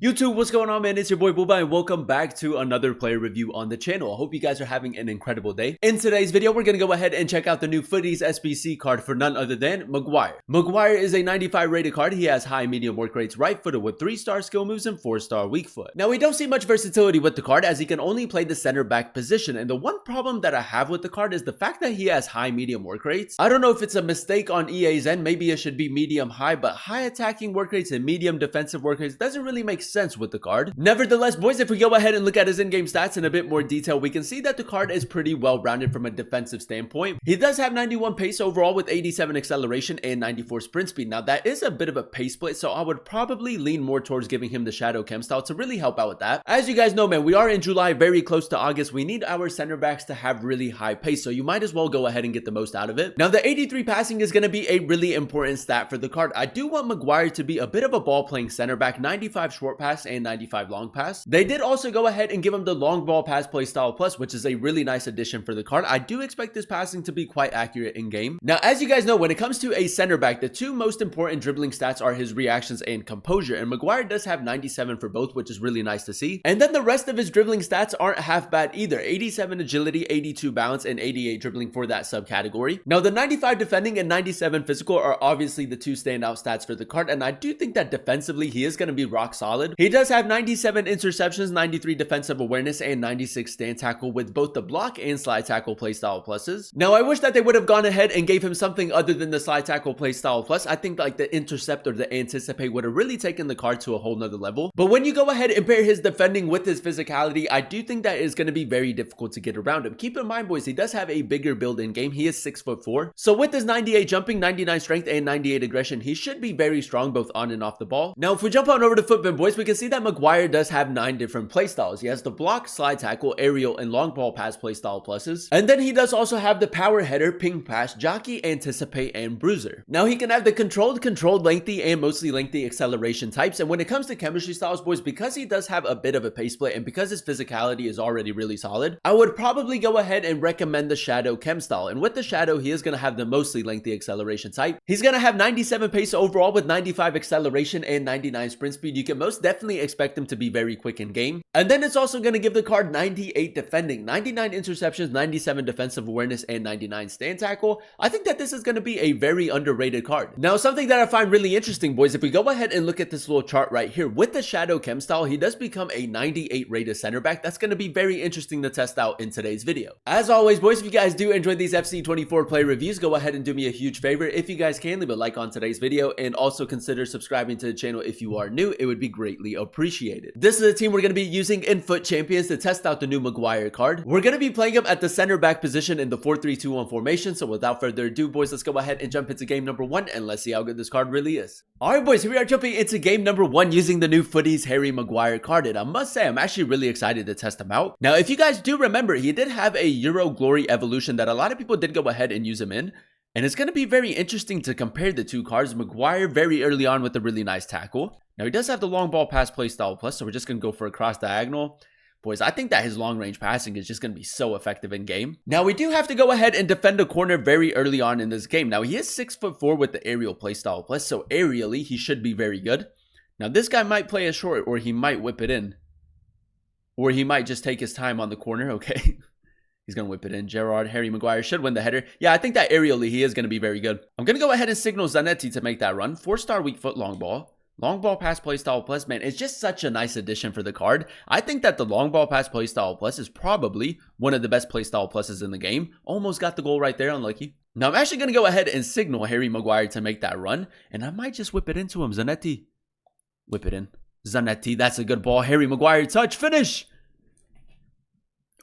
YouTube, what's going on, man? It's your boy Booba and welcome back to another player review on the channel. I hope you guys are having an incredible day. In today's video, we're going to go ahead and check out the new Futties SBC card for none other than Maguire. Maguire is a 95 rated card. He has high medium work rates, right footed with 3-star skill moves and 4-star weak foot. Now, we don't see much versatility with the card as he can only play the center back position. And the one problem that I have with the card is the fact that he has high medium work rates. I don't know if it's a mistake on EA's end. Maybe it should be medium high, but high attacking work rates and medium defensive work rates doesn't really make sense with the card. Nevertheless, boys, if we go ahead and look at his in-game stats in a bit more detail, we can see that the card is pretty well rounded from a defensive standpoint. He does have 91 pace overall with 87 acceleration and 94 sprint speed. Now that is a bit of a pace split, so I would probably lean more towards giving him the shadow chem style to really help out with that. As you guys know, man, we are in July, very close to August. We need our center backs to have really high pace, so you might as well go ahead and get the most out of it. Now the 83 passing is going to be a really important stat for the card. I do want Maguire to be a bit of a ball playing center back, 95 short pass and 95 long pass. They did also go ahead and give him the long ball pass play style plus, which is a really nice addition for the card. I do expect this passing to be quite accurate in game. Now, as you guys know, when it comes to a center back, the two most important dribbling stats are his reactions and composure, and Maguire does have 97 for both, which is really nice to see. And then the rest of his dribbling stats aren't half bad either. 87 agility, 82 balance, and 88 dribbling for that subcategory. Now, the 95 defending and 97 physical are obviously the two standout stats for the card, and I do think that defensively he is going to be rock solid. He does have 97 interceptions, 93 defensive awareness, and 96 stand tackle with both the block and slide tackle playstyle pluses. Now, I wish that they would have gone ahead and gave him something other than the slide tackle playstyle plus. I think like the intercept or the anticipate would have really taken the card to a whole nother level. But when you go ahead and pair his defending with his physicality, I do think that is going to be very difficult to get around him. Keep in mind, boys, he does have a bigger build in game. He is 6'4". So with his 98 jumping, 99 strength, and 98 aggression, he should be very strong both on and off the ball. Now, if we jump on over to Footbin, boys, we can see that Maguire does have 9 different playstyles. He has the block, slide tackle, aerial, and long ball pass playstyle pluses. And then he does also have the power header, ping pass, jockey, anticipate, and bruiser. Now he can have the controlled, lengthy, and mostly lengthy acceleration types. And when it comes to chemistry styles, boys, because he does have a bit of a pace split and because his physicality is already really solid, I would probably go ahead and recommend the shadow chem style. And with the shadow, he is going to have the mostly lengthy acceleration type. He's going to have 97 pace overall with 95 acceleration and 99 sprint speed. You can most definitely expect him to be very quick in game. And then it's also going to give the card 98 defending, 99 interceptions, 97 defensive awareness, and 99 stand tackle. I think that this is going to be a very underrated card. Now, something that I find really interesting, boys, if we go ahead and look at this little chart right here, with the shadow chem style, he does become a 98 rated center back. That's going to be very interesting to test out in today's video. As always, boys, if you guys do enjoy these FC24 play reviews, go ahead and do me a huge favor. If you guys can, leave a like on today's video and also consider subscribing to the channel if you are new. It would be greatly appreciated. This is a team we're going to be using in Foot Champions to test out the new Maguire card. We're going to be playing him at the center back position in the 4-3-2-1 formation. So without further ado, boys, let's go ahead and jump into game number 1 and let's see how good this card really is. Alright, boys, here we are jumping into game number 1 using the new Futties Harry Maguire card. And I must say, I'm actually really excited to test him out. Now, if you guys do remember, he did have a Euro Glory evolution that a lot of people did go ahead and use him in. And it's going to be very interesting to compare the two cards. Maguire very early on with a really nice tackle. Now, he does have the long ball pass play style plus, so we're just going to go for a cross diagonal. Boys, I think that his long range passing is just going to be so effective in game. Now, we do have to go ahead and defend a corner very early on in this game. Now, he is 6'4" with the aerial play style plus, so aerially, he should be very good. Now, this guy might play a short, or he might whip it in. Or he might just take his time on the corner, okay? He's going to whip it in. Harry Maguire should win the header. Yeah, I think that aerially, he is going to be very good. I'm going to go ahead and signal Zanetti to make that run. 4-star weak foot long ball. Long ball pass playstyle plus, man, it's just such a nice addition for the card. I think that the long ball pass playstyle plus is probably one of the best playstyle pluses in the game. Almost got the goal right there, unlucky. Now, I'm actually going to go ahead and signal Harry Maguire to make that run. And I might just whip it into him. Zanetti. Whip it in. Zanetti, that's a good ball. Harry Maguire, touch, finish.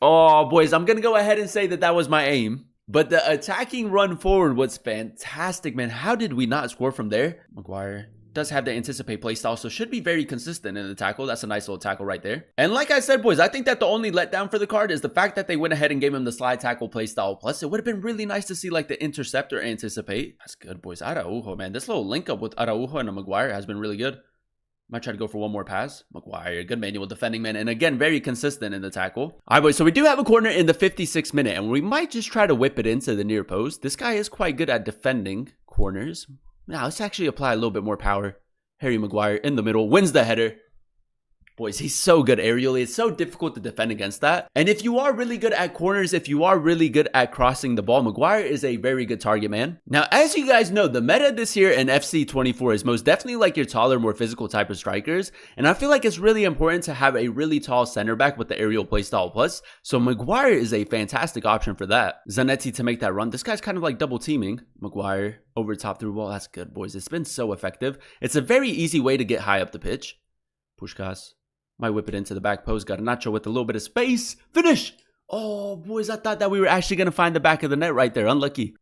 Oh, boys, I'm going to go ahead and say that that was my aim. But the attacking run forward was fantastic, man. How did we not score from there? Maguire does have the anticipate playstyle, so should be very consistent in the tackle. That's a nice little tackle right there. And like I said, boys, I think that the only letdown for the card is the fact that they went ahead and gave him the slide tackle playstyle plus. It would have been really nice to see like the interceptor anticipate. That's good, boys. Araujo, man. This little link up with Araujo and Maguire has been really good. Might try to go for one more pass. Maguire, good manual defending, man. And again, very consistent in the tackle. All right, boys. So we do have a corner in the 56th minute, and we might just try to whip it into the near post. This guy is quite good at defending corners. Now, let's actually apply a little bit more power. Harry Maguire in the middle, wins the header. Boys, he's so good aerially. It's so difficult to defend against that. And if you are really good at corners, if you are really good at crossing the ball, Maguire is a very good target man. Now, as you guys know, the meta this year in FC 24 is most definitely like your taller, more physical type of strikers. And I feel like it's really important to have a really tall center back with the aerial playstyle plus. So Maguire is a fantastic option for that. Zanetti to make that run. This guy's kind of like double teaming. Maguire over top through ball. That's good, boys. It's been so effective. It's a very easy way to get high up the pitch. Puskás. Might whip it into the back post. Garnacho with a little bit of space. Finish! Oh, boys, I thought that we were actually going to find the back of the net right there. Unlucky.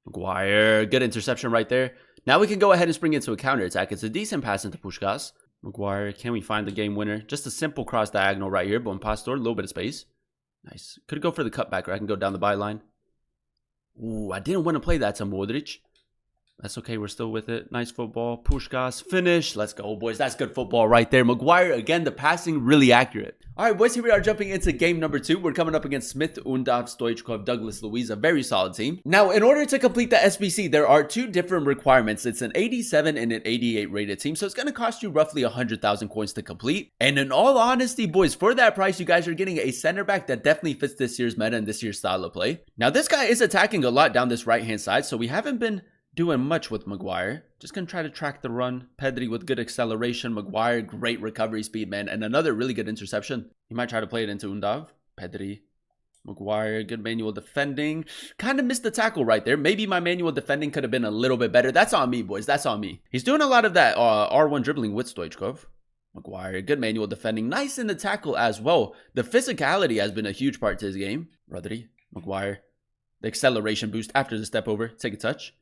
Maguire. Good interception right there. Now we can go ahead and spring into a counterattack. It's a decent pass into Puskás. Maguire. Can we find the game winner? Just a simple cross diagonal right here. Bon Pastor. A little bit of space. Nice. Could go for the cutback, or I can go down the byline. Ooh, I didn't want to play that to Modric. That's okay. We're still with it. Nice football. Puskás. Finish. Let's go, boys. That's good football right there. Maguire, again, the passing really accurate. All right, boys, here we are jumping into game number 2. We're coming up against Smith, Undav, Stoichkov, Douglas, Luiz, a very solid team. Now, in order to complete the SBC, there are 2 different requirements. It's an 87 and an 88 rated team, so it's going to cost you roughly 100,000 coins to complete. And in all honesty, boys, for that price, you guys are getting a center back that definitely fits this year's meta and this year's style of play. Now, this guy is attacking a lot down this right-hand side, so we haven't been doing much with Maguire. Just gonna try to track the run. Pedri with good acceleration. Maguire, great recovery speed, man. And another really good interception. He might try to play it into Undav. Pedri. Maguire, good manual defending. Kind of missed the tackle right there. Maybe my manual defending could have been a little bit better. That's on me, boys. That's on me. He's doing a lot of that R1 dribbling with Stoichkov. Maguire, good manual defending. Nice in the tackle as well. The physicality has been a huge part to his game. Rodri. Maguire. The acceleration boost after the step over. Take a touch.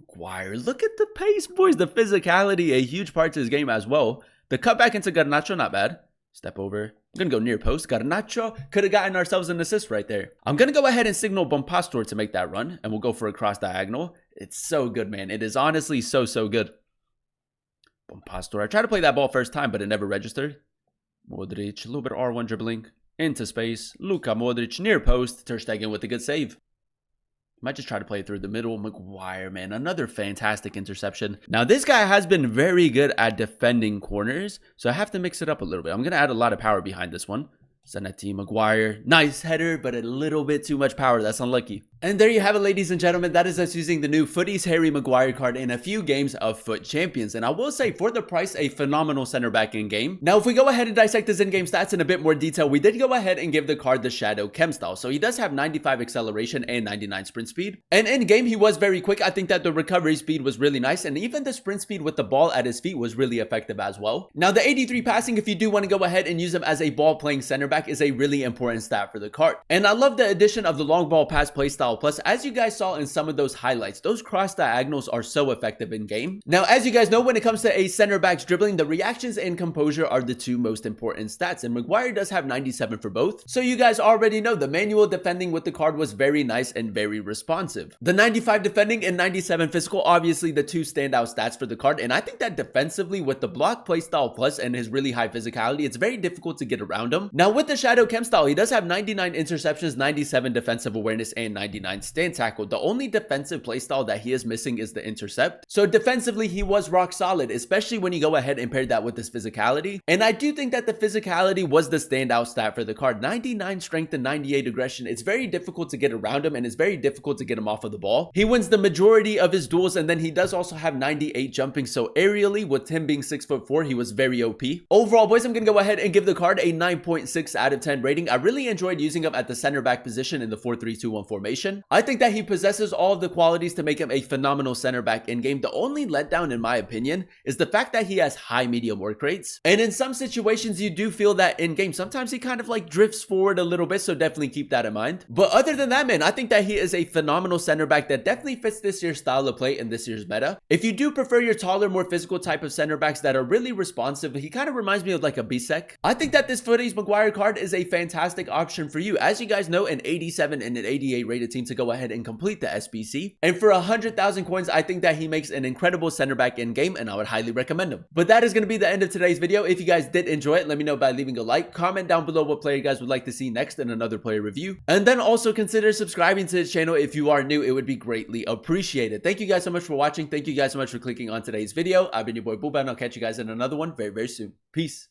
Maguire, look at the pace, boys. The physicality, a huge part to his game as well. The cutback into Garnacho, not bad. Step over. I'm going to go near post. Garnacho could have gotten ourselves an assist right there. I'm going to go ahead and signal Bon Pastor to make that run, and we'll go for a cross diagonal. It's so good, man. It is honestly so good. Bon Pastor. I tried to play that ball first time, but it never registered. Modric, a little bit of R1 dribbling. Into space. Luka Modric, near post. Ter Stegen with a good save. Might just try to play it through the middle. Maguire, man, another fantastic interception. Now, this guy has been very good at defending corners, so I have to mix it up a little bit. I'm going to add a lot of power behind this one. Zanetti, Maguire, nice header, but a little bit too much power. That's unlucky. And there you have it, ladies and gentlemen. That is us using the new Futties Harry Maguire card in a few games of Foot Champions. And I will say, for the price, a phenomenal center back in game. Now, if we go ahead and dissect his in-game stats in a bit more detail, we did go ahead and give the card the Shadow Chem style. So he does have 95 acceleration and 99 sprint speed. And in game, he was very quick. I think that the recovery speed was really nice. And even the sprint speed with the ball at his feet was really effective as well. Now, the 83 passing, if you do want to go ahead and use him as a ball-playing center back, is a really important stat for the card. And I love the addition of the long ball pass playstyle. Plus, as you guys saw in some of those highlights, those cross diagonals are so effective in game. Now, as you guys know, when it comes to a center back's dribbling, the reactions and composure are the 2 most important stats, and Maguire does have 97 for both. So you guys already know the manual defending with the card was very nice and very responsive. The 95 defending and 97 physical, obviously the 2 standout stats for the card, and I think that defensively with the block playstyle plus and his really high physicality, it's very difficult to get around him. Now, with the Shadow Chem style, he does have 99 interceptions, 97 defensive awareness, and 99 stand tackle. The only defensive playstyle that he is missing is the intercept. So defensively, he was rock solid, especially when you go ahead and pair that with his physicality. And I do think that the physicality was the standout stat for the card. 99 strength and 98 aggression. It's very difficult to get around him, and it's very difficult to get him off of the ball. He wins the majority of his duels, and then he does also have 98 jumping. So aerially, with him being 6'4", he was very OP. Overall, boys, I'm going to go ahead and give the card a 9.6 out of 10 rating. I really enjoyed using him at the center back position in the 4-3-2-1 formation. I think that he possesses all of the qualities to make him a phenomenal center back in game. The only letdown, in my opinion, is the fact that he has high medium work rates. And in some situations, you do feel that in game, sometimes he kind of like drifts forward a little bit. So definitely keep that in mind. But other than that, man, I think that he is a phenomenal center back that definitely fits this year's style of play and this year's meta. If you do prefer your taller, more physical type of center backs that are really responsive, he kind of reminds me of like a Bisek. I think that this Futties Maguire card is a fantastic option for you. As you guys know, an 87 and an 88 rated team team to go ahead and complete the SBC. And for 100,000 coins, I think that he makes an incredible center back in game, and I would highly recommend him. But that is going to be the end of today's video. If you guys did enjoy it, let me know by leaving a like, comment down below what player you guys would like to see next in another player review, and then also consider subscribing to this channel if you are new. It would be greatly appreciated. Thank you guys so much for watching. Thank you guys so much for clicking on today's video. I've been your boy Booba, and I'll catch you guys in another one very, very soon. Peace.